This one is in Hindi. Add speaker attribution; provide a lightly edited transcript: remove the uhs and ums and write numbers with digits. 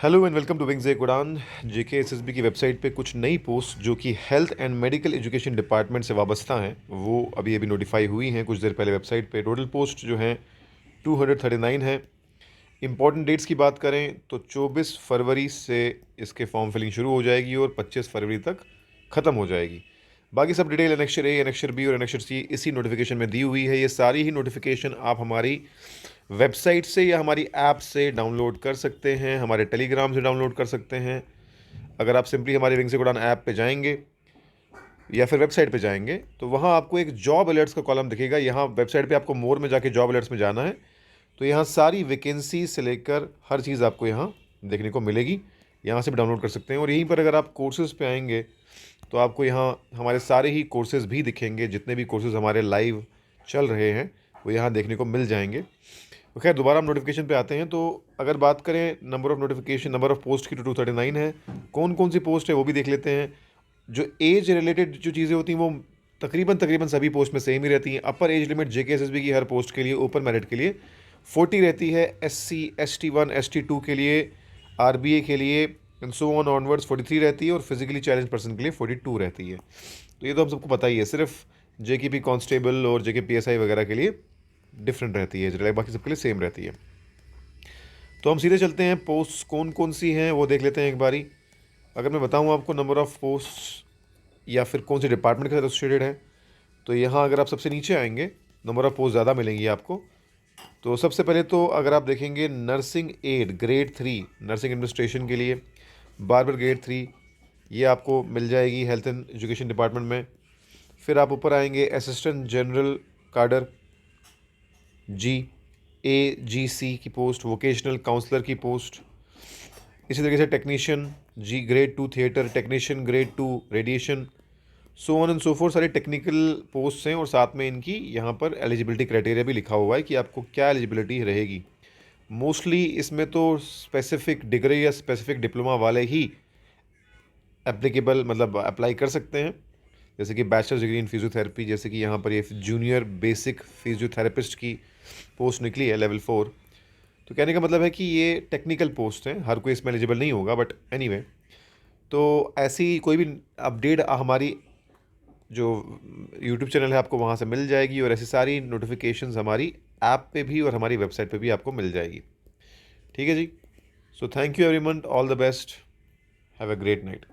Speaker 1: Hello and welcome to Wings ए उड़ान। जेकेएसएसबी की वेबसाइट पे कुछ नई पोस्ट जो कि health and medical education department से वाबस्ता हैं वो अभी अभी नोटिफाई हुई हैं कुछ देर पहले वेबसाइट पे। टोटल पोस्ट जो हैं 239 है। इंपॉर्टेंट डेट्स की बात करें तो 24 फरवरी से इसके फॉर्म फिलिंग शुरू हो जाएगी और 25 फरवरी तक ख़त्म हो जाएगी। बाकी सब डिटेल एनेक्चर ए, एनेक्चर बी और एनेक्चर सी इसी नोटिफिकेशन में दी हुई है। ये सारी ही नोटिफिकेशन आप हमारी वेबसाइट से या हमारी ऐप से डाउनलोड कर सकते हैं, हमारे टेलीग्राम से डाउनलोड कर सकते हैं। अगर आप सिंपली हमारे विंग से उड़ान ऐप पे जाएंगे या फिर वेबसाइट पे जाएंगे तो वहाँ आपको एक जॉब अलर्ट्स का कॉलम दिखेगा। यहाँ वेबसाइट पे आपको मोर में जाके जॉब अलर्ट्स में जाना है तो यहाँ सारी वैकेंसी से लेकर हर चीज़ आपको यहाँ देखने को मिलेगी। यहाँ से भी डाउनलोड कर सकते हैं। और यहीं पर अगर आप कोर्सेज़ पे आएंगे तो आपको यहाँ हमारे सारे ही कोर्सेज़ भी दिखेंगे। जितने भी कोर्सेज़ हमारे लाइव चल रहे हैं वो यहाँ देखने को मिल जाएंगे। तो खैर दोबारा हम नोटिफिकेशन पे आते हैं। तो अगर बात करें number of notification, number of post की, तो 239 है। कौन कौन सी पोस्ट है वो भी देख लेते हैं। जो एज रिलेटेड जो चीज़ें होती हैं वो तकरीबन सभी पोस्ट में सेम ही रहती हैं। अपर एज लिमिट जेकेएसएसबी की हर पोस्ट के लिए ओपन मेरिट के लिए 40 रहती है। एससी, ST1, ST2 के लिए, आरबीए के लिए एंड सो ऑन ऑनवर्ड्स 43 रहती है और फिजिकली चैलेंज पर्सन के लिए 42 रहती है। तो ये तो हम सबको पता ही है। सिर्फ जेकेपी कांस्टेबल और जेकेपीएसआई वगैरह के लिए डिफरेंट रहती है, बाकी सबके लिए सेम रहती है। तो हम सीधे चलते हैं, पोस्ट कौन कौन सी हैं वो देख लेते हैं एक बारी। अगर मैं बताऊं आपको नंबर ऑफ़ पोस्ट या फिर कौन से डिपार्टमेंट के साथ एसोसिएटेड है तो यहाँ अगर आप सबसे नीचे आएंगे नंबर ऑफ़ पोस्ट ज़्यादा मिलेंगी आपको। तो सबसे पहले तो अगर आप देखेंगे nursing aid grade 3 nursing administration के लिए, बार्बर ग्रेड 3 ये आपको मिल जाएगी हेल्थ एंड एजुकेशन डिपार्टमेंट में। फिर आप ऊपर आएंगे असिस्टेंट जनरल काडर GAGC की पोस्ट, वोकेशनल काउंसलर की पोस्ट। इसी तरीके से technician grade 2 theatre, technician grade 2 radiation, so on and so four सारे टेक्निकल पोस्ट हैं। और साथ में इनकी यहाँ पर एलिजिबिलिटी क्राइटेरिया भी लिखा हुआ है कि आपको क्या एलिजिबिलिटी रहेगी। मोस्टली इसमें तो स्पेसिफिक डिग्री या स्पेसिफिक डिप्लोमा वाले ही एप्लीकेबल मतलब अप्लाई कर सकते हैं। जैसे कि बैचलर्स डिग्री इन फिजियोथेरेपी, जैसे कि यहाँ पर ये जूनियर बेसिक फिजियोथेरेपिस्ट की पोस्ट निकली है लेवल 4। तो कहने का मतलब है कि ये टेक्निकल पोस्ट हैं, हर कोई इसमें एलिजिबल नहीं होगा, बट एनीवे तो ऐसी कोई भी अपडेट हमारी जो यूट्यूब चैनल है आपको वहाँ से मिल जाएगी। और ऐसी सारी नोटिफिकेशंस हमारी ऐप पे भी और हमारी वेबसाइट पे भी आपको मिल जाएगी। ठीक है जी। So thank you everyone, all the best, have a great night.